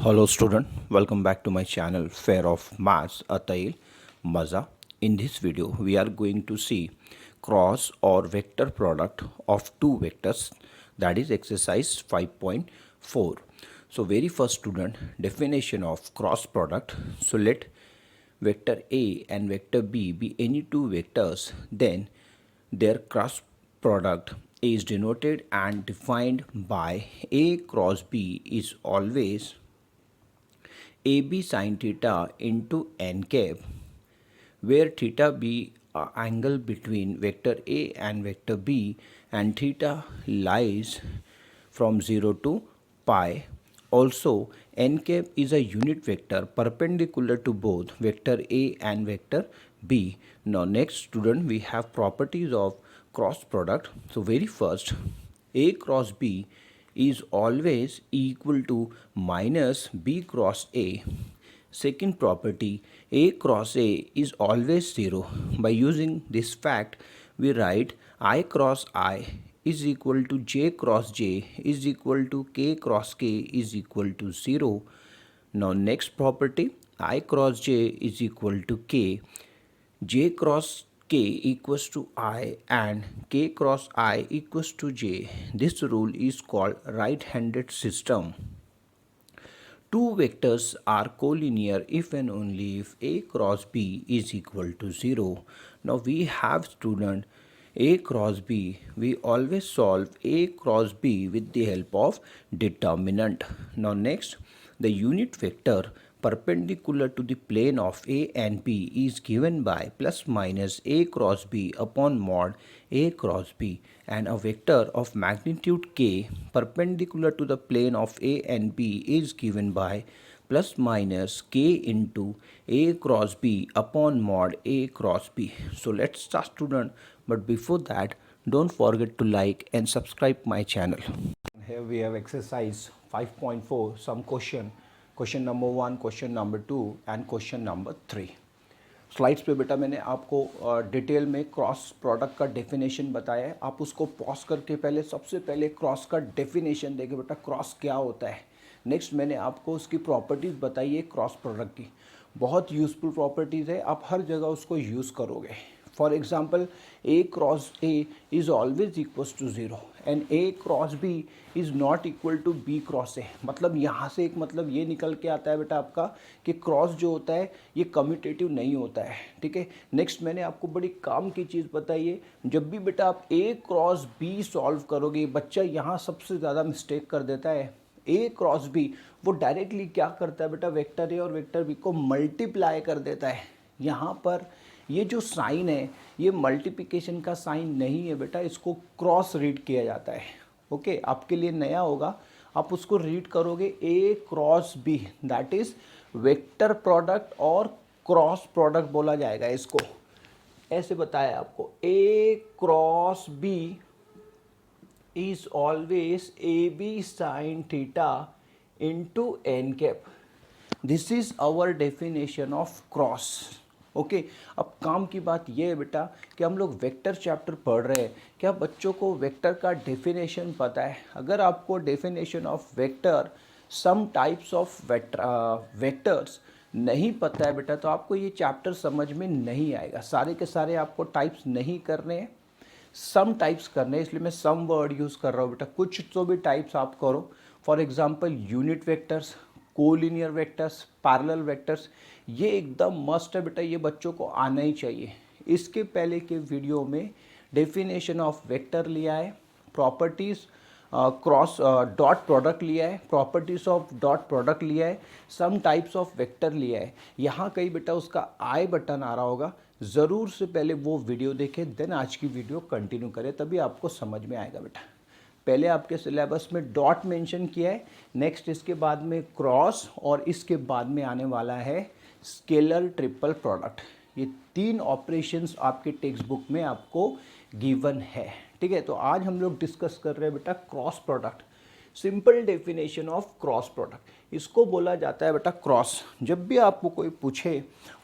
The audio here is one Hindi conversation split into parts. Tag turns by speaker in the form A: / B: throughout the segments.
A: Hello student, welcome back to my channel Fair of Maths Atail Maza. In this video we are going to see cross or vector product of two vectors, that is exercise 5.4. So very first student, definition of cross product. So let vector A and vector B be any two vectors, then their cross product is denoted and defined by A cross B is always AB sin theta into n cap, where theta be angle between vector A and vector B and theta lies from 0 to pi. Also, n cap is a unit vector perpendicular to both vector A and vector B. Now next student, we have properties of cross product. So very first, A cross B is always equal to minus B cross A. Second property, A cross A is always 0. By using this fact, we write I cross I is equal to J cross J is equal to K cross K is equal to 0. Now next property, I cross J is equal to K. J cross K equals to I and K cross I equals to J. This rule is called right-handed system. Two vectors are collinear if and only if A cross B is equal to 0. Now we have student A cross B. We always solve A cross B with the help of determinant. Now next, the unit vector perpendicular to the plane of A and B is given by plus minus A cross B upon mod A cross B, and a vector of magnitude K perpendicular to the plane of A and B is given by plus minus K into A cross B upon mod A cross B. So let's start student, but before that don't forget to like and subscribe my channel. Here we have exercise 5.4, some question number 1, question number 2 and question number 3. Slides पे बेटा मैंने आपको डिटेल में क्रॉस प्रोडक्ट का डेफिनेशन बताया है. आप उसको पॉज करके पहले सबसे पहले क्रॉस का डेफिनेशन देखें बेटा, क्रॉस क्या होता है. नेक्स्ट मैंने आपको उसकी प्रॉपर्टीज़ बताई है क्रॉस प्रोडक्ट की. बहुत यूज़फुल प्रॉपर्टीज़ है, आप हर जगह उसको यूज़ करोगे. For example, A cross A is always equals to 0 and A cross B is not equal to B cross A. मतलब यहाँ से एक मतलब ये निकल के आता है बेटा आपका कि क्रॉस जो होता है ये कम्यूटेटिव नहीं होता है. ठीक है. नेक्स्ट मैंने आपको बड़ी काम की चीज़ बताई है, जब भी बेटा आप ए क्रॉस बी सॉल्व करोगे, बच्चा यहाँ सबसे ज़्यादा मिस्टेक कर देता है. ए क्रॉस बी वो डायरेक्टली क्या करता है बेटा, वेक्टर ए और वेक्टर बी को मल्टीप्लाई कर देता है. यहाँ पर ये जो साइन है ये मल्टीप्लिकेशन का साइन नहीं है बेटा, इसको क्रॉस रीड किया जाता है. ओके, आपके लिए नया होगा, आप उसको रीड करोगे A cross B, that is vector product और क्रॉस प्रोडक्ट बोला जाएगा इसको. ऐसे बताया आपको, A cross B is always A B sine theta into N cap. This is our definition of cross. Okay, अब काम की बात यह है बेटा कि हम लोग वेक्टर चैप्टर पढ़ रहे हैं. क्या बच्चों को वेक्टर का डेफिनेशन पता है? अगर आपको definition of vector, some types of vectors नहीं पता है बेटा, तो आपको ये चैप्टर समझ में नहीं आएगा. सारे के सारे आपको टाइप्स नहीं करने हैं, सम टाइप्स करने हैं, इसलिए मैं सम वर्ड यूज़ कर रहा हूँ बेटा. कुछ तो भी टाइप्स आप करो. For example, unit vectors, collinear vectors, parallel vectors, ये एकदम मस्ट है बेटा, ये बच्चों को आना ही चाहिए. इसके पहले के वीडियो में डेफिनेशन ऑफ वेक्टर लिया है, प्रॉपर्टीज़ क्रॉस डॉट प्रोडक्ट लिया है, प्रॉपर्टीज़ ऑफ डॉट प्रोडक्ट लिया है, सम टाइप्स ऑफ वेक्टर लिया है. यहाँ कहीं बेटा उसका आई बटन आ रहा होगा, ज़रूर से पहले वो वीडियो देखें, देन आज की वीडियो कंटिन्यू करें, तभी आपको समझ में आएगा बेटा. पहले आपके सिलेबस में डॉट मेंशन किया है, नेक्स्ट इसके बाद में क्रॉस, और इसके बाद में आने वाला है स्केलर ट्रिपल प्रोडक्ट. ये 3 ऑपरेशंस आपके टेक्स्ट बुक में आपको गिवन है. ठीक है, तो आज हम लोग डिस्कस कर रहे हैं बेटा cross product. Simple definition of cross product, इसको बोला जाता है बेटा क्रॉस. जब भी आपको कोई पूछे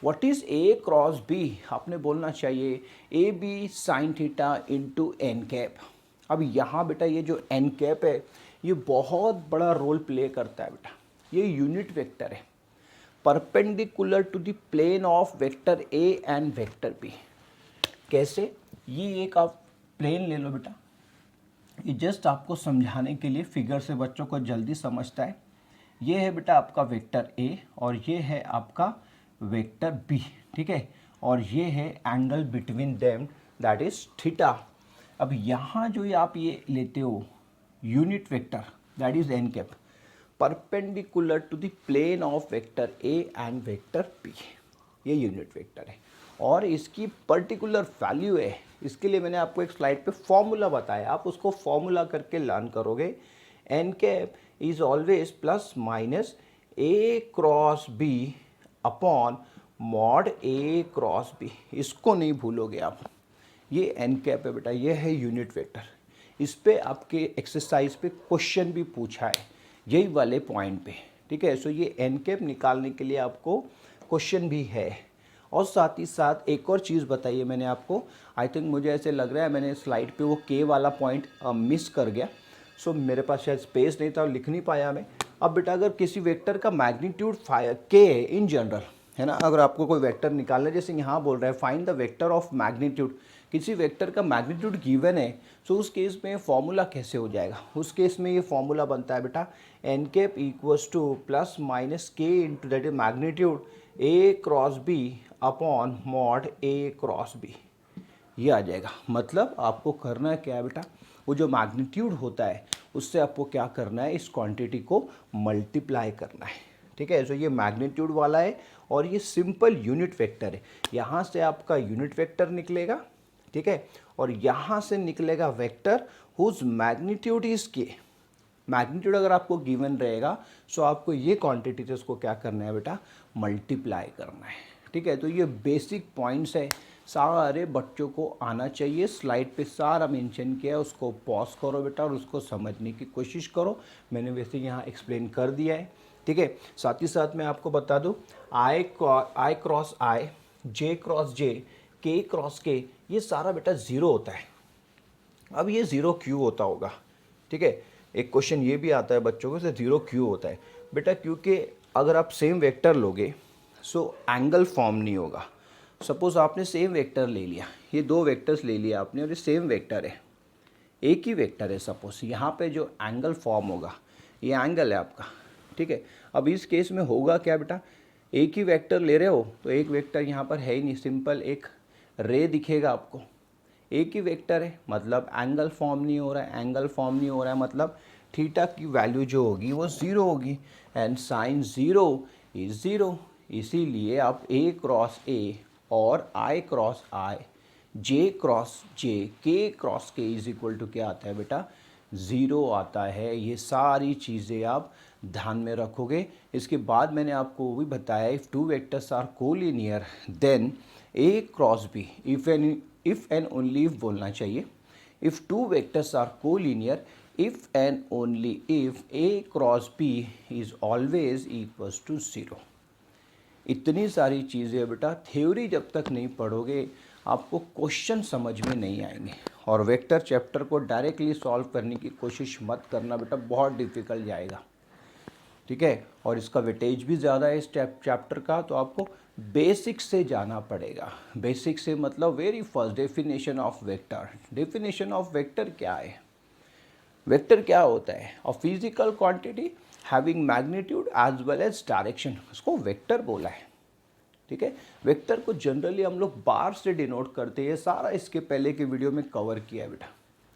A: what is A cross B, आपने बोलना चाहिए A B sine theta into N cap. अब यहाँ बेटा ये जो एन कैप है ये बहुत बड़ा रोल प्ले करता है बेटा. ये यूनिट वेक्टर है, perpendicular to the plane of vector A and vector B. कैसे? ये एक आप प्लेन ले लो बेटा, ये जस्ट आपको समझाने के लिए फिगर से बच्चों को जल्दी समझता है। ये है बेटा आपका वेक्टर ए और ये है आपका वेक्टर बी, ठीक है, और ये है angle between them that is theta. अब यहाँ जो आप ये लेते हो unit vector that is n cap, perpendicular to the plane of vector A and vector B, ये यूनिट वेक्टर है और इसकी पर्टिकुलर वैल्यू है। इसके लिए मैंने आपको एक स्लाइड पे फॉर्मूला बताया, आप उसको फॉर्मूला करके लर्न करोगे। N cap is always plus minus A cross B upon mod A cross B, इसको नहीं भूलोगे आप। ये एन कैप है बेटा, ये है यूनिट वेक्टर। इस पे आपके एक्सरसाइज पे क्वेश्चन भी पूछा है यही वाले पॉइंट पे, ठीक है। सो ये एन कैप निकालने के लिए आपको क्वेश्चन भी है। और साथ ही साथ एक और चीज़ बताइए मैंने आपको, आई थिंक मुझे ऐसे लग रहा है मैंने स्लाइड पे वो के वाला पॉइंट मिस कर गया। सो मेरे पास शायद स्पेस नहीं था और लिख नहीं पाया मैं। अब बेटा अगर किसी वेक्टर का मैग्नीट्यूड के इन जनरल है ना, अगर आपको कोई वेक्टर निकालना है, जैसे यहाँ बोल रहा है find the vector of magnitude, किसी वेक्टर का मैग्नीट्यूड गिवन है, सो उस केस में फॉर्मूला कैसे हो जाएगा? उस केस में ये फॉर्मूला बनता है बेटा N cap equals to plus minus के into that is magnitude A cross B upon mod A cross B, ये आ जाएगा। मतलब आपको करना है क्या है बेटा, वो जो मैग्नीट्यूड होता है उससे आपको क्या करना है, इस क्वांटिटी को मल्टीप्लाई करना है, ठीक है। सो ये मैग्नीट्यूड वाला है और ये सिंपल यूनिट वेक्टर है। यहाँ से आपका यूनिट वेक्टर निकलेगा, ठीक है, और यहाँ से निकलेगा वेक्टर हुज मैग्नीट्यूड इज के। मैग्नीट्यूड अगर आपको गिवन रहेगा सो आपको ये क्वांटिटी से उसको क्या करना है बेटा, मल्टीप्लाई करना है, ठीक है। तो ये बेसिक पॉइंट्स है, सारे बच्चों को आना चाहिए। स्लाइड पे सारा मेंशन किया है, उसको पॉज करो बेटा और उसको समझने की कोशिश करो। मैंने वैसे यहाँ एक्सप्लेन कर दिया है, ठीक है। साथ ही साथ मैं आपको बता दूँ आई क्रॉस आई, जे क्रॉस जे, के क्रॉस के, ये सारा बेटा ज़ीरो होता है। अब ये ज़ीरो क्यों होता होगा, ठीक है। एक क्वेश्चन ये भी आता है बच्चों को, ज़ीरो क्यों होता है बेटा? क्योंकि अगर आप सेम वेक्टर लोगे सो एंगल फॉर्म नहीं होगा। सपोज़ आपने सेम वेक्टर ले लिया, ये दो वेक्टर्स ले लिया आपने और ये सेम वेक्टर है, एक ही वेक्टर है। सपोज़ यहाँ पे जो एंगल फॉर्म होगा ये एंगल है आपका, ठीक है। अब इस केस में होगा क्या बेटा, एक ही वेक्टर ले रहे हो तो एक वेक्टर यहाँ पर है ही नहीं, सिंपल एक रे दिखेगा आपको, एक ही वेक्टर है, मतलब एंगल फॉर्म नहीं हो रहा है। एंगल फॉर्म नहीं हो रहा है मतलब थीटा की वैल्यू जो होगी वो ज़ीरो होगी and sine zero is zero. इसीलिए आप ए क्रॉस ए और आई क्रॉस आई, जे क्रॉस जे, के क्रॉस के इज इक्वल टू क्या आता है बेटा, ज़ीरो आता है। ये सारी चीज़ें आप ध्यान में रखोगे। इसके बाद मैंने आपको वो भी बताया if two vectors are collinear then A cross B, if and only if बोलना चाहिए। If two vectors are collinear if and only if A cross B is always equals to zero. इतनी सारी चीज़ें बेटा थ्योरी जब तक नहीं पढ़ोगे आपको क्वेश्चन समझ में नहीं आएंगे। और वेक्टर चैप्टर को डायरेक्टली सॉल्व करने की कोशिश मत करना बेटा, बहुत डिफ़िकल्ट जाएगा, ठीक है। और इसका वेटेज भी ज़्यादा है इस चैप्टर का, तो आपको बेसिक से जाना पड़ेगा। बेसिक से मतलब very first definition of vector. Definition of vector क्या है? वेक्टर क्या होता है? A physical quantity having magnitude as well as direction, उसको वेक्टर बोला है, ठीक है। वेक्टर को जनरली हम लोग बार से डिनोट करते हैं, सारा इसके पहले के वीडियो में कवर किया है बेटा,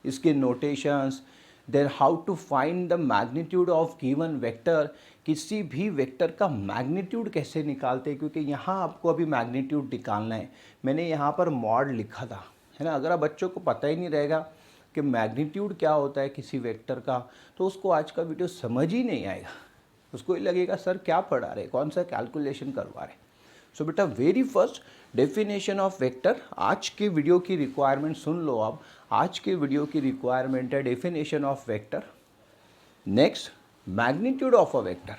A: इसके notations, then how to find the magnitude of given vector, किसी भी वेक्टर का मैग्नीट्यूड कैसे निकालते हैं, क्योंकि यहाँ आपको अभी मैग्नीट्यूड निकालना है। मैंने यहाँ पर मॉड लिखा था, है ना। अगर आप बच्चों को पता ही नहीं रहेगा कि मैग्नीट्यूड क्या होता है किसी वेक्टर का, तो उसको आज का वीडियो समझ ही नहीं आएगा। उसको ये लगेगा सर क्या पढ़ा रहे, कौन सा कैलकुलेशन करवा रहे। सो बेटा very first definition of vector, आज के वीडियो की रिक्वायरमेंट सुन लो आप। आज के वीडियो की रिक्वायरमेंट है definition of vector. Next magnitude of a vector.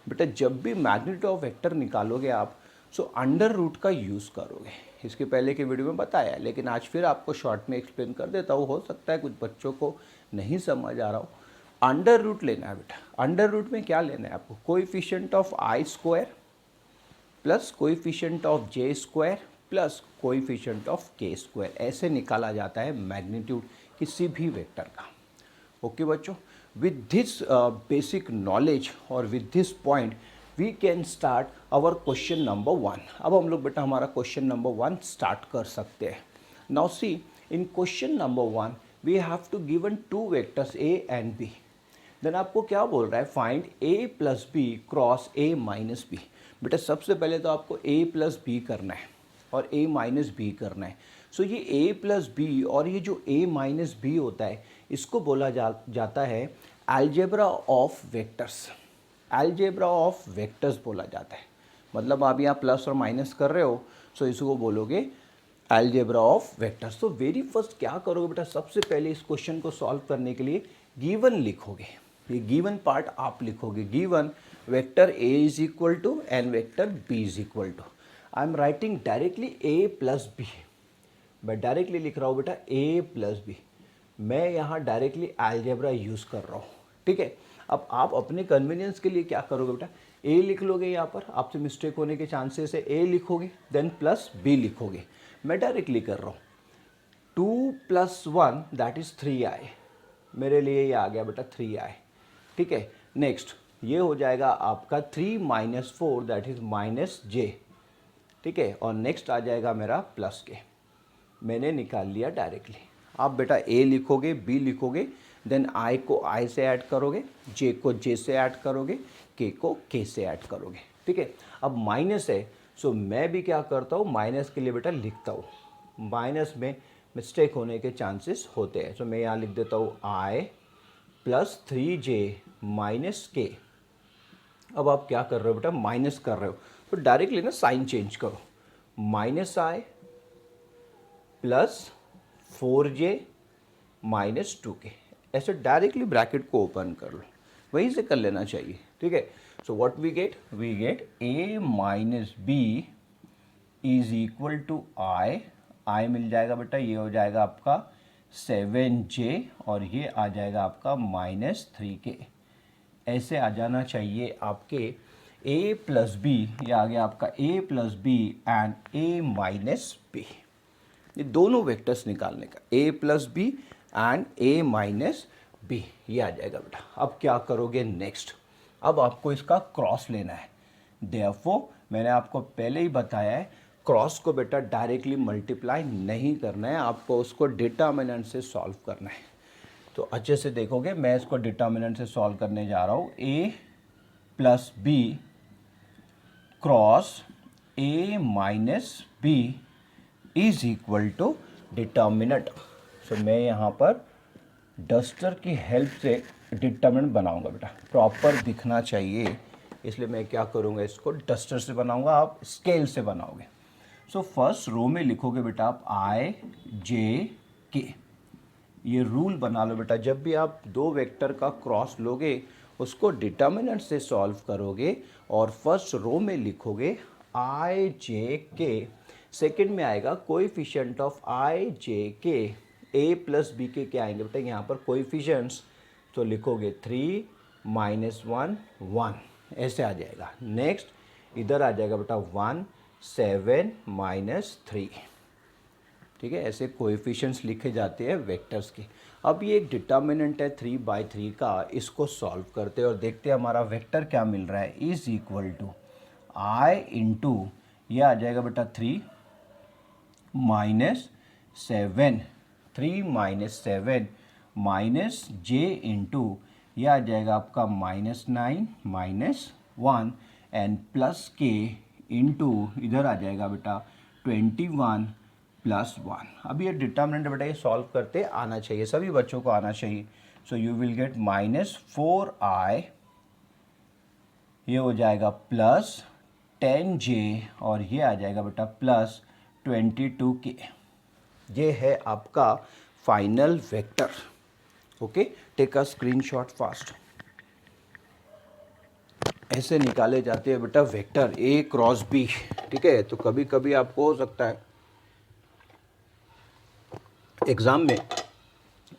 A: बेटा जब भी मैग्नीट्यूड ऑफ वेक्टर निकालोगे आप सो अंडर रूट का यूज़ करोगे। इसके पहले के वीडियो में बताया है, लेकिन आज फिर आपको शॉर्ट में एक्सप्लेन कर देता हूँ। हो सकता है कुछ बच्चों को नहीं समझ आ रहा हो। अंडर रूट लेना है बेटा। अंडर रूट में क्या लेना है आपको, coefficient of i square plus coefficient of j square plus coefficient of k square, ऐसे निकाला जाता है मैग्नीट्यूड किसी भी वेक्टर का। ओके बच्चों, विद दिस बेसिक नॉलेज और with this point we can start our question number 1। अब हम लोग बेटा हमारा क्वेश्चन नंबर 1 स्टार्ट कर सकते हैं। Now see, in question number 1 we have to given two vectors A and B. Then आपको क्या बोल रहा है, find A plus B cross A minus B. बेटा सबसे पहले तो आपको ए प्लस बी करना है और ए माइनस बी करना है। सो ये ए प्लस बी और ये जो ए माइनस बी होता है इसको बोला जाता है algebra of vectors. Algebra of vectors बोला जाता है। मतलब आप यहाँ प्लस और माइनस कर रहे हो, सो इसको बोलोगे अलजेब्रा ऑफ वेक्टर्स। तो वेरी फर्स्ट क्या करोगे बेटा, सबसे पहले इस क्वेश्चन को सॉल्व करने के लिए गिवन लिखोगे। ये गिवन पार्ट आप लिखोगे, given vector A is equal to and vector B is equal to. I am writing directly A plus B. मैं डायरेक्टली लिख रहा हूँ बेटा ए प्लस बी। मैं यहाँ डायरेक्टली अलजेब्रा यूज़ कर रहा हूँ, ठीक है। अब आप अपने कन्वीनियंस के लिए क्या करोगे बेटा, ए लिख लोगे, यहाँ पर आपसे मिस्टेक होने के चांसेस है, ए लिखोगे देन प्लस बी लिखोगे। मैं डायरेक्टली कर रहा हूँ, 2 + 1 दैट इज़ 3i। मेरे लिए ये आ गया बेटा 3i, ठीक है। नेक्स्ट ये हो जाएगा आपका 3 - 4 दैट इज़ -j, ठीक है। और नेक्स्ट आ जाएगा मेरा प्लस के। मैंने निकाल लिया डायरेक्टली। आप बेटा ए लिखोगे, बी लिखोगे, देन आई को आई से ऐड करोगे, जे को जे से ऐड करोगे, के को के से ऐड करोगे, ठीक है। अब माइनस है, सो मैं भी क्या करता हूँ, माइनस के लिए बेटा लिखता हूँ। माइनस में मिस्टेक होने के चांसेस होते हैं, सो मैं यहाँ लिख देता हूँ आई प्लस 3j माइनस के। अब आप क्या कर रहे हो बेटा, माइनस कर रहे हो, तो डायरेक्टली ना साइन चेंज करो, -i plus 4j minus 2k, ऐसे डायरेक्टली ब्रैकेट को ओपन कर लो, वहीं से कर लेना चाहिए, ठीक है। So what we get a minus B is equal to I मिल जाएगा बेटा, ये हो जाएगा आपका 7j और ये आ जाएगा आपका -3k। ऐसे आ जाना चाहिए आपके a प्लस बी, ये आ गया आपका a plus B and a minus B. ये दोनों वेक्टर्स निकालने का, a plus B and a minus B, ये आ जाएगा बेटा। अब क्या करोगे नेक्स्ट, अब आपको इसका क्रॉस लेना है। देयरफॉर मैंने आपको पहले ही बताया है, क्रॉस को बेटा डायरेक्टली मल्टीप्लाई नहीं करना है, आपको उसको डिटर्मिनेंट से सॉल्व करना है। तो अच्छे से देखोगे, मैं इसको डिटर्मिनेंट से सॉल्व करने जा रहा हूँ। a plus B cross a minus B is equal to determinant. So मैं यहाँ पर डस्टर की हेल्प से डिटर्मिनेंट बनाऊंगा बेटा, प्रॉपर दिखना चाहिए, इसलिए मैं क्या करूँगा, इसको डस्टर से बनाऊंगा, आप स्केल से बनाओगे। सो फर्स्ट रो में लिखोगे बेटा आप i j k। ये रूल बना लो बेटा, जब भी आप दो वेक्टर का क्रॉस लोगे उसको डिटर्मिनेंट से सॉल्व करोगे और फर्स्ट रो में लिखोगे i j k, सेकेंड में आएगा coefficient of i j k। a plus B के क्या आएंगे बेटा, यहाँ पर कोएफिशिएंट्स, तो लिखोगे 3 - 1 1, ऐसे आ जाएगा। नेक्स्ट इधर आ जाएगा बेटा 1 7 - 3, ठीक है। ऐसे कोएफिशिएंट्स लिखे जाते हैं वेक्टर्स के। अब ये एक डिटर्मिनेंट है 3/3 का, इसको सॉल्व करते हैं और देखते हैं हमारा वेक्टर क्या मिल रहा है, is equal to i into, यह आ जाएगा बेटा 3 - 7, 3 - 7 माइनस j इंटू, यह आ जाएगा आपका -9 - 1 एंड प्लस k इंटू, इधर आ जाएगा बेटा 21 + 1। अब ये डिटर्मिनेंट बेटा ये सॉल्व करते आना चाहिए, सभी बच्चों को आना चाहिए। So you will get -4i, ये हो जाएगा प्लस 10j और ये आ जाएगा बेटा प्लस 22k। ये है आपका final vector. Okay, take a screenshot fast. ऐसे निकाले जाते हैं बेटा वेक्टर a क्रॉस b, ठीक है। तो कभी कभी आपको हो सकता है एग्जाम में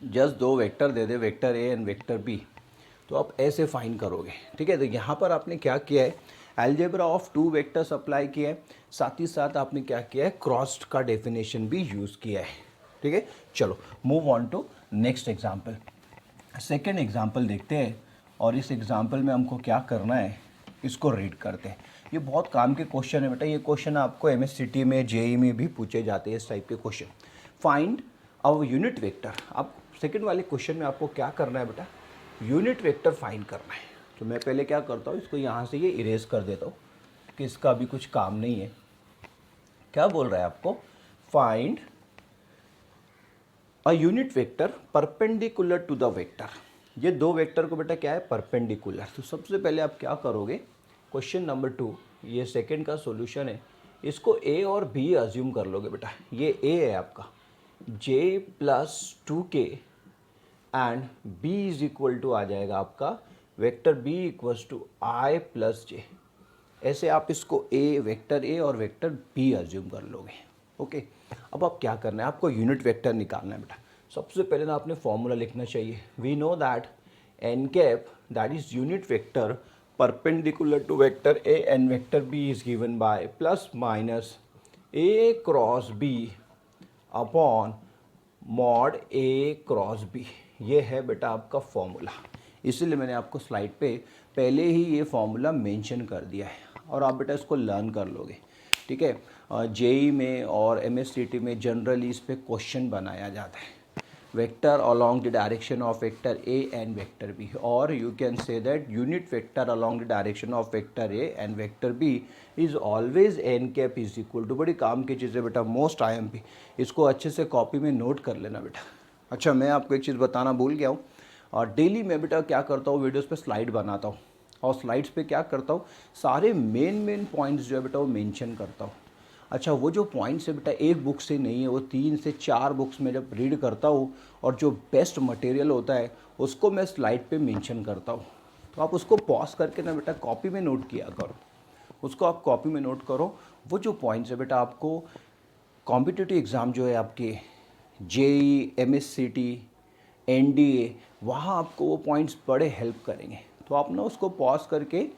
A: जस्ट दो vector they they, vector a and vector b, तो आप ऐसे फाइंड करोगे। ठीक है, तो यहाँ पर आपने क्या किया है, algebra of two vectors apply किया है, साथ ही साथ आपने क्या किया है, क्रॉस्ड का डेफिनेशन भी यूज़ किया है। ठीक है, चलो move on to next example. Second example देखते हैं, और इस एग्जाम्पल में हमको क्या करना है, इसको रीड करते हैं। ये बहुत काम के क्वेश्चन है बेटा, ये क्वेश्चन आपको एमएससीटी में, जेई में भी पूछे जाते हैं इस टाइप के question. Find our unit vector. अब सेकंड वाले क्वेश्चन में आपको क्या करना है बेटा, यूनिट वेक्टर फाइंड करना है। तो मैं पहले क्या करता हूँ, इसको यहाँ से ये इरेज कर देता हूँ कि इसका अभी कुछ काम नहीं है। क्या बोल रहा है आपको, find a unit vector perpendicular to the vector. ये दो वेक्टर को बेटा क्या है, परपेंडिकुलर। तो सबसे पहले आप क्या करोगे, क्वेश्चन नंबर 2, ये सेकंड का सॉल्यूशन है, इसको ए और बी अज्यूम कर लोगे बेटा। ये ए है आपका, j + 2k and b is equal to आ जाएगा आपका vector b equals to i + j। ऐसे आप इसको ए, वेक्टर ए और वेक्टर बी अज्यूम कर लोगे। ओके, अब आप क्या करना है, आपको यूनिट वेक्टर निकालना है बेटा। सबसे पहले ना आपने फॉर्मूला लिखना चाहिए। We know that n cap that is unit vector perpendicular to vector A and vector B is given by plus minus A cross B upon mod A cross B. ये है बेटा आपका फॉर्मूला, इसीलिए मैंने आपको स्लाइड पे पहले ही ये फॉर्मूला मेंशन कर दिया है, और आप बेटा इसको लर्न कर लोगे। ठीक है, जेई में और एमएससीटी में जनरली इस पे क्वेश्चन बनाया जाता है, vector along the direction of vector A and vector B, और you can say that unit vector along the direction of vector A and vector B is always N cap is equal to. बड़ी काम की चीज़ है बेटा, मोस्ट आईएमपी, इसको अच्छे से कॉपी में नोट कर लेना बेटा। अच्छा, मैं आपको एक चीज़ बताना भूल गया हूँ, और डेली मैं बेटा क्या करता हूँ, वीडियोस पे स्लाइड बनाता हूँ, और स्लाइड्स पे क्या करता हूँ, सारे मेन पॉइंट्स जो है बेटा वो मेंशन करता हूँ। अच्छा, वो जो पॉइंट्स है बेटा एक बुक से नहीं है, वो 3 से 4 बुक्स में जब रीड करता हूँ, और जो बेस्ट मटेरियल होता है उसको मैं स्लाइड पे मेंशन करता हूँ। तो आप उसको पॉज करके ना बेटा कॉपी में नोट किया करो, उसको आप कॉपी में नोट करो। वो जो पॉइंट्स है बेटा आपको कॉम्पिटिटिव एग्ज़ाम जो है आपके जेई, एमएससीटी, एनडीए, वहाँ आपको वो पॉइंट्स बड़े हेल्प करेंगे। तो आप ना उसको पॉज करके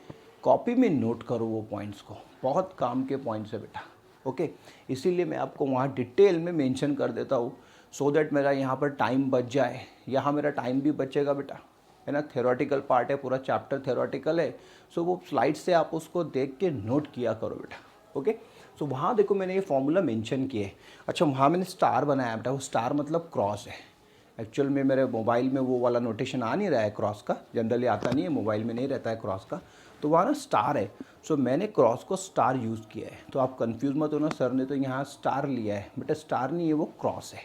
A: कॉपी में नोट करो वो पॉइंट्स को, बहुत काम के पॉइंट्स है बेटा। ओके, इसीलिए मैं आपको वहाँ डिटेल में मेंशन कर देता हूँ, सो दैट मेरा यहाँ पर टाइम बच जाए, यहाँ मेरा टाइम भी बचेगा बेटा, है ना। थ्योरेटिकल पार्ट है, पूरा चैप्टर थ्योरेटिकल है, सो वो स्लाइड से आप उसको देख के नोट किया करो बेटा। ओके, सो वहाँ देखो मैंने ये फॉर्मूला मेंशन किए। अच्छा, वहाँ मैंने स्टार बनाया बेटा, वो स्टार मतलब क्रॉस है। एक्चुअल में मेरे मोबाइल में वो वाला नोटेशन आ नहीं रहा है क्रॉस का, जनरली आता नहीं है, मोबाइल में नहीं रहता है क्रॉस का, तो वहाँ ना स्टार है। सो मैंने क्रॉस को स्टार यूज़ किया है, तो आप कंफ्यूज मत होना, सर ने तो यहाँ स्टार लिया है, बेटा स्टार नहीं है, वो क्रॉस है।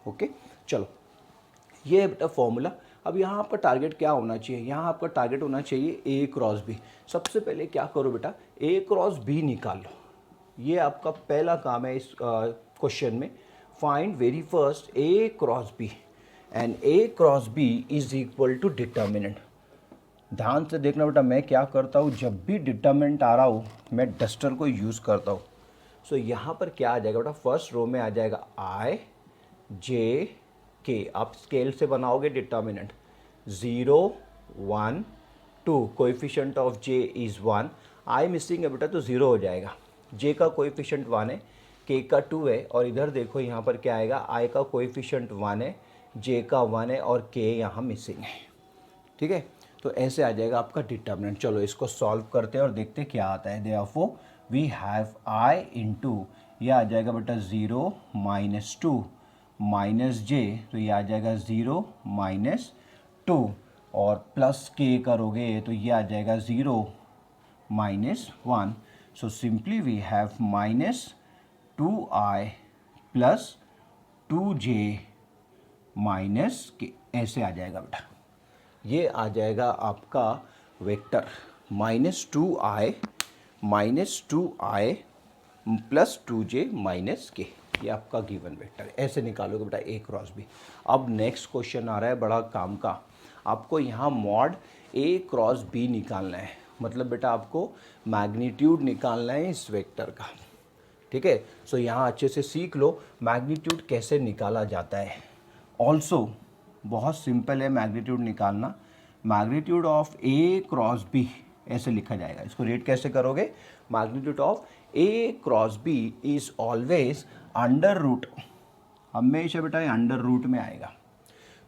A: ओके, चलो ये है बेटा फॉर्मूला। अब यहाँ पर टारगेट क्या होना चाहिए, यहाँ आपका टारगेट होना चाहिए ए क्रॉस बी। सबसे पहले क्या करो बेटा, ए क्रॉस बी निकाल लो, ये आपका पहला काम है इस क्वेश्चन में। Find very first a cross b and A cross B is equal to determinant. ध्यान से देखना बेटा, मैं क्या करता हूँ, जब भी डिटर्मिनेंट आ रहा हूँ मैं डस्टर को यूज़ करता हूँ। सो यहाँ पर क्या आ जाएगा बेटा, फर्स्ट रो में आ जाएगा आई जे के, आप स्केल से बनाओगे determinant, 0 1 2, coefficient of J is 1, I missing है बेटा तो 0 हो जाएगा, जे का कोएफिशिएंट 1 है, के का 2 है, और इधर देखो यहाँ पर क्या आएगा, आई का कोएफिशिएंट 1 है, जे का 1 है, और के यहाँ मिसिंग है। ठीक है, तो ऐसे आ जाएगा आपका डिटर्मिनेंट। चलो इसको सॉल्व करते हैं और देखते हैं क्या आता है। Therefore we have i into, यह आ जाएगा बेटा 0 - 2 माइनस जे, तो ये आ जाएगा 0 - 2, और प्लस के करोगे तो ये आ जाएगा 0 - 1। सो simply we have -2i + 2j - के, ऐसे आ जाएगा बेटा। ये आ जाएगा आपका वेक्टर -2i + 2j - के, ये आपका गिवन वेक्टर है। ऐसे निकालोगे बेटा ए क्रॉस बी। अब नेक्स्ट क्वेश्चन आ रहा है बड़ा काम का, आपको यहाँ मॉड ए क्रॉस बी निकालना है, मतलब बेटा आपको मैग्नीट्यूड निकालना है इस वेक्टर का। ठीक है, सो यहाँ अच्छे से सीख लो मैग्नीट्यूड कैसे निकाला जाता है। ऑल्सो बहुत सिंपल है मैग्नीट्यूड निकालना। Magnitude of a cross b ऐसे लिखा जाएगा। इसको रीड कैसे करोगे? Magnitude of a cross B is always under root, हमेशा बेटा अंडर रूट में आएगा।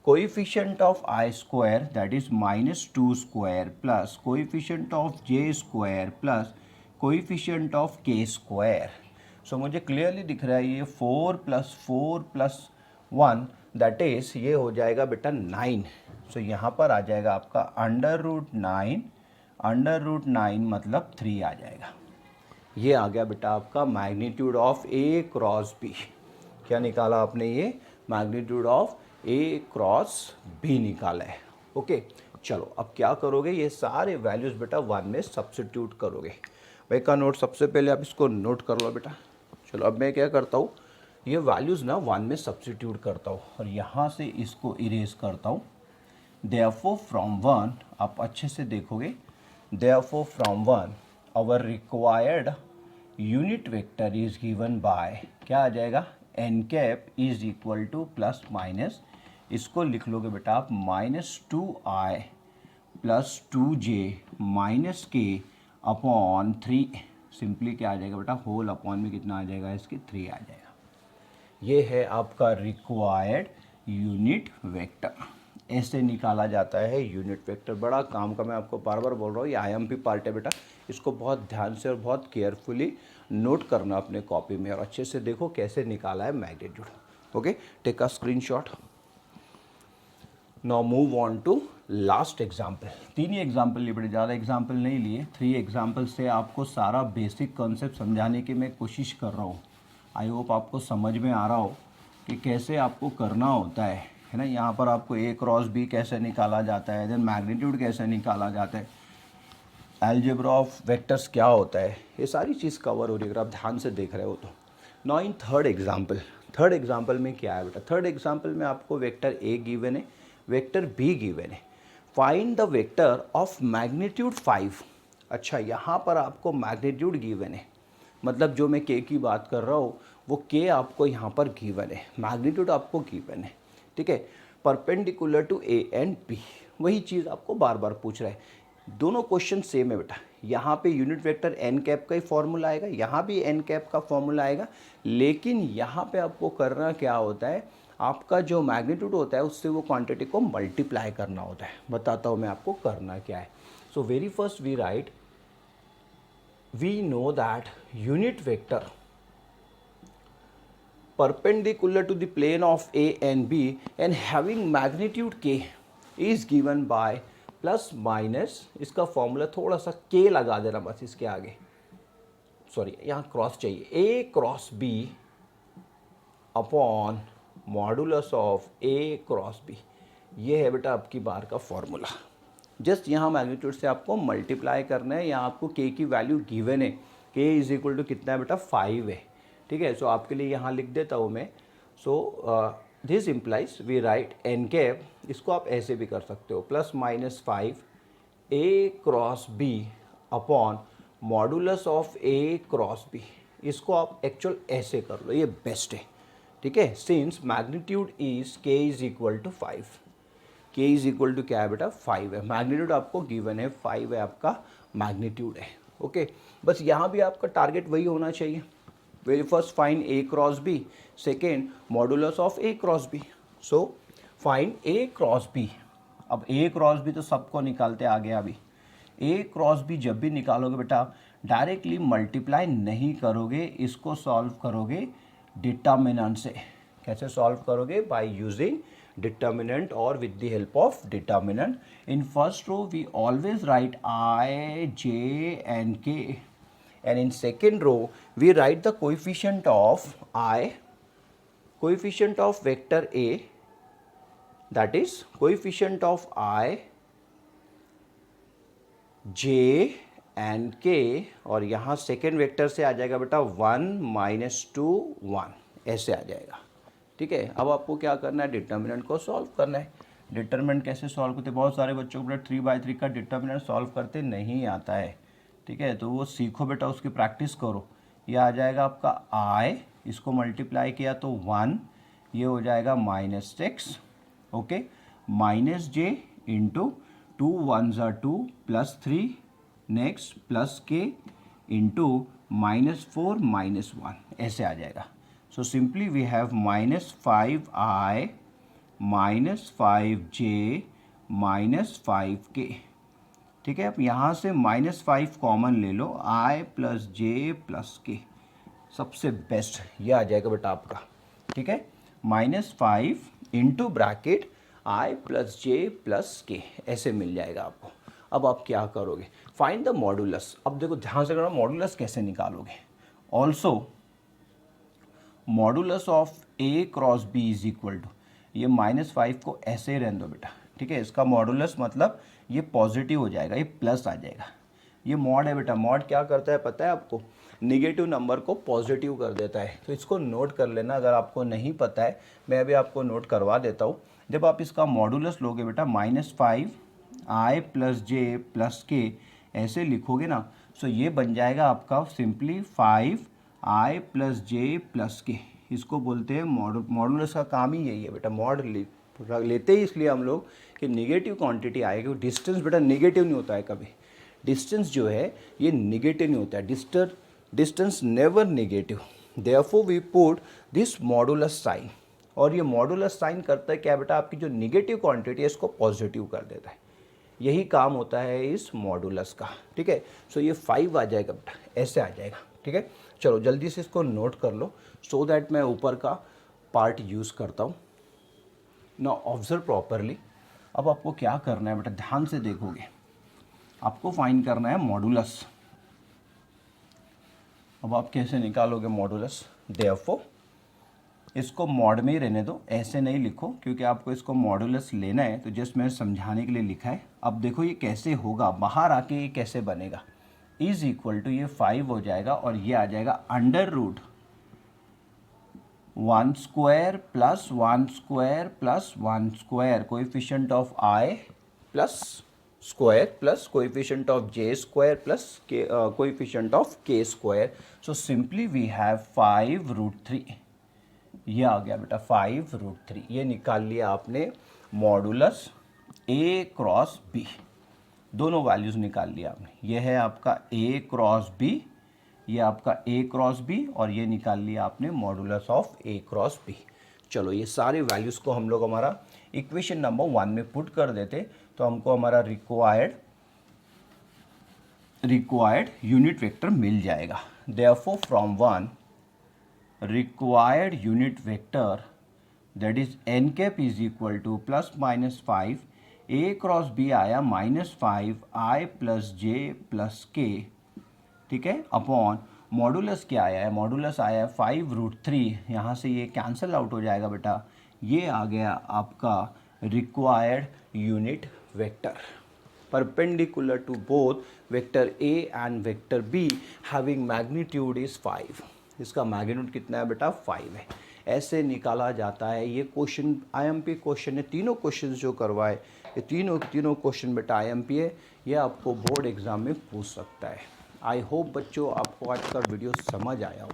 A: Coefficient of i square that is -2 square plus coefficient of j square plus coefficient of k square. So मुझे क्लियरली दिख रहा है ये 4 + 4 + 1 दैट इज ये हो जाएगा बेटा 9। सो यहाँ पर आ जाएगा आपका √9 मतलब 3 आ जाएगा। ये आ गया बेटा आपका magnitude of a cross b. क्या निकाला आपने? ये magnitude of a cross b निकाला है। ओके, चलो अब क्या करोगे? ये सारे वैल्यूज़ बेटा 1 में सब्स्टिट्यूट करोगे। भाई का नोट सबसे पहले आप इसको नोट कर लो बेटा। चलो अब मैं क्या करता हूँ, ये वैल्यूज़ ना 1 में सब्स्टिट्यूट करता हूँ और यहाँ से इसको इरेज करता हूँ। देयरफॉर फ्रॉम 1, आप अच्छे से देखोगे, therefore from 1 our required unit vector is given by, क्या आ जाएगा? n cap is equal to plus minus, इसको लिख लोगे बेटा आप -2i + 2j - k upon 3। Simply क्या आ जाएगा बेटा? होल अपॉन में कितना आ जाएगा? इसके 3 आ जाएगा। ये है आपका रिक्वायर्ड यूनिट वेक्टर। ऐसे निकाला जाता है यूनिट वेक्टर। बड़ा काम का, मैं आपको बार बार बोल रहा हूँ, ये IMP पार्ट है बेटा। इसको बहुत ध्यान से और बहुत केयरफुली नोट करना अपने कॉपी में और अच्छे से देखो कैसे निकाला है magnitude. Okay, take a screenshot. Now move on to last example. 3 ही एग्जाम्पल लिए बेटे, ज़्यादा एग्जाम्पल नहीं लिए। 3 एग्जाम्पल से आपको सारा बेसिक कॉन्सेप्ट समझाने की मैं कोशिश कर रहा हूँ। आई होप आपको समझ में आ रहा हो कि कैसे आपको करना होता है ना। यहाँ पर आपको ए क्रॉस बी कैसे निकाला जाता है, देन मैग्नीट्यूड कैसे निकाला जाता है, अलजेब्रा ऑफ वेक्टर्स क्या होता है, ये सारी चीज़ कवर हो रही है अगर आप ध्यान से देख रहे हो तो। नाउ इन थर्ड एग्जाम्पल में क्या है बेटा? थर्ड एग्जाम्पल में आपको वेक्टर ए गिवन है, वेक्टर बी गिवन है। Find the vector of magnitude 5। अच्छा, यहाँ पर आपको मैग्नीट्यूड गिवन है, मतलब जो मैं के की बात कर रहा हूँ वो के आपको यहाँ पर गिवन है, मैग्नीट्यूड आपको गिवन है। ठीक है, perpendicular to a and b, वही चीज़ आपको बार बार पूछ रहा है। दोनों क्वेश्चन सेम है बेटा। यहाँ पे यूनिट वेक्टर एन कैप का ही फॉर्मूला आएगा, यहाँ भी एन कैप का फॉर्मूला आएगा, लेकिन यहाँ पे आपको करना क्या होता है, आपका जो मैग्नीट्यूड होता है उससे वो क्वांटिटी को मल्टीप्लाई करना होता है। बताता हूँ मैं आपको करना क्या है। So very first we know that unit vector perpendicular to the plane of A and B and having magnitude K is given by plus minus, इसका फॉर्मूला थोड़ा सा K लगा देना बस इसके आगे, सॉरी यहाँ क्रॉस चाहिए, A cross B upon modulus of A cross B। ये है बेटा आपकी बार का फॉर्मूला। जस्ट यहाँ मैग्नीट्यूड से आपको मल्टीप्लाई करना है। यहाँ आपको K की वैल्यू गिवन है, K इज इक्वल टू कितना है बेटा? 5 है। ठीक है, सो आपके लिए यहाँ लिख देता हूँ मैं। So this implies we write n cap, इसको आप ऐसे भी कर सकते हो, ±5 A cross B upon modulus of A cross B। इसको आप एक्चुअल ऐसे कर लो, ये बेस्ट है। ठीक है, since magnitude is K is equal to 5, K is equal to क्या है बेटा? 5 है। मैग्नीट्यूड आपको गिवन है 5 है, आपका मैग्नीट्यूड है। ओके, बस यहाँ भी आपका टारगेट वही होना चाहिए। Very first find A cross B, second modulus of A cross B। So find A cross B। अब A क्रॉस B तो सबको निकालते आ गया। अभी A क्रॉस B जब भी निकालोगे बेटा डायरेक्टली मल्टीप्लाई नहीं करोगे, इसको सॉल्व करोगे डिटर्मिनेंट से। कैसे सॉल्व करोगे? By using determinant or with the help of determinant. In first row we always write I, J and K, and in second row we write the coefficient of I, coefficient of vector A, that is coefficient of I, J and K, और यहाँ सेकेंड वेक्टर से आ जाएगा बेटा 1 - 2 1, ऐसे आ जाएगा। ठीक है, अब आपको क्या करना है? डिटर्मिनेंट को सॉल्व करना है। डिटर्मिनेंट कैसे सॉल्व करते हैं? बहुत सारे बच्चों को बेटा 3/3 का डिटर्मिनेंट सॉल्व करते नहीं आता है। ठीक है, तो वो सीखो बेटा, उसकी प्रैक्टिस करो। ये आ जाएगा आपका I, इसको मल्टीप्लाई किया तो 1, ये हो जाएगा -6, okay, -j into 2 1s are 2 plus 3 next plus k into -4 -1 ऐसे आ जाएगा. So simply we have -5i -5j -5k. ठीक है, अब यहाँ से -5 कॉमन ले लो, i प्लस जे प्लस के सबसे बेस्ट ये आ जाएगा बेटा आपका. ठीक है, -5 into bracket i plus J plus के ऐसे मिल जाएगा आपको. अब आप क्या करोगे, फाइंड द मॉडुलस. अब देखो ध्यान से करना, मॉडुलस कैसे निकालोगे. Also modulus of a cross b is equal to, ये -5 को ऐसे ही रहने दो बेटा. ठीक है, इसका मॉडुलस मतलब ये पॉजिटिव हो जाएगा, ये प्लस आ जाएगा. ये मॉड है बेटा, मॉड क्या करता है पता है आपको, निगेटिव नंबर को पॉजिटिव कर देता है. तो इसको नोट कर लेना, अगर आपको नहीं पता है मैं अभी आपको नोट करवा देता हूँ. जब आप इसका मॉडुलस लोगे बेटा -5i प्लस जे प्लस के ऐसे लिखोगे ना, सो ये बन जाएगा आपका सिंपली 5i प्लस जे प्लस के. इसको बोलते हैं मॉडुलस का काम ही यही है बेटा. मॉड लेते ही इसलिए हम लोग कि निगेटिव क्वांटिटी आएगी. डिस्टेंस बेटा निगेटिव नहीं होता है कभी. डिस्टेंस जो है ये निगेटिव नहीं होता है. Distance never negative. Therefore we put this modulus sign. और ये मॉडुलस साइन करता है क्या बेटा, आपकी जो निगेटिव क्वांटिटी है इसको पॉजिटिव कर देता है. यही काम होता है इस मॉडुलस का. ठीक है, सो ये 5 आ जाएगा बेटा, ऐसे आ जाएगा. ठीक है, चलो जल्दी से इसको नोट कर लो सो दैट मैं ऊपर का पार्ट यूज़ करता हूँ. Now observe properly. अब आपको क्या करना है बेटा, ध्यान से देखोगे, आपको फाइंड करना है मॉडुलस. अब आप कैसे निकालोगे मॉडुलस, देयरफॉर इसको मॉड में ही रहने दो, ऐसे नहीं लिखो क्योंकि आपको इसको मॉडुलस लेना है. तो जस्ट मैंने समझाने के लिए लिखा है. अब देखो ये कैसे होगा, बाहर आके ये कैसे बनेगा. इज इक्वल टू ये 5 हो जाएगा और ये आ जाएगा √1² plus 1² plus 1², coefficient of i plus square plus coefficient of j² plus coefficient of k². So simply we have 5√3. ये आ गया बेटा 5√3. ये निकाल लिया आपने मॉडुलस a क्रॉस b. दोनों वैल्यूज़ निकाल लिया आपने. ये है आपका a क्रॉस b, ये आपका a क्रॉस b, और ये निकाल लिया आपने modulus of a cross b. चलो ये सारे वैल्यूज़ को हम लोग हमारा इक्वेशन नंबर 1 में पुट कर देते तो हमको हमारा रिक्वायर्ड यूनिट वेक्टर मिल जाएगा. Therefore from 1 required unit vector, that is n cap is equal to plus minus 5 a cross b आया -5 i plus j plus k. ठीक है, अपॉन मॉडुलस क्या आया है, मॉडुलस आया है 5√3. यहाँ से ये कैंसिल आउट हो जाएगा बेटा. ये आ गया आपका required unit vector perpendicular to both vector a and vector b having magnitude is 5. इसका मैग्नीट्यूड कितना है बेटा, 5 है. ऐसे निकाला जाता है. ये क्वेश्चन IMP क्वेश्चन है. तीनों क्वेश्चन जो करवाए ये तीनों क्वेश्चन बेटा IMP है. ये आपको बोर्ड एग्ज़ाम में पूछ सकता है. आई होप बच्चों आपको आज का वीडियो समझ आया हो.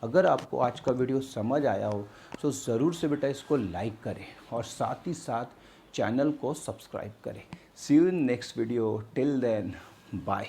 A: अगर आपको आज का वीडियो समझ आया हो तो ज़रूर से बेटा इसको लाइक करें और साथ ही साथ चैनल को सब्सक्राइब करें. See you in next video. Till then bye.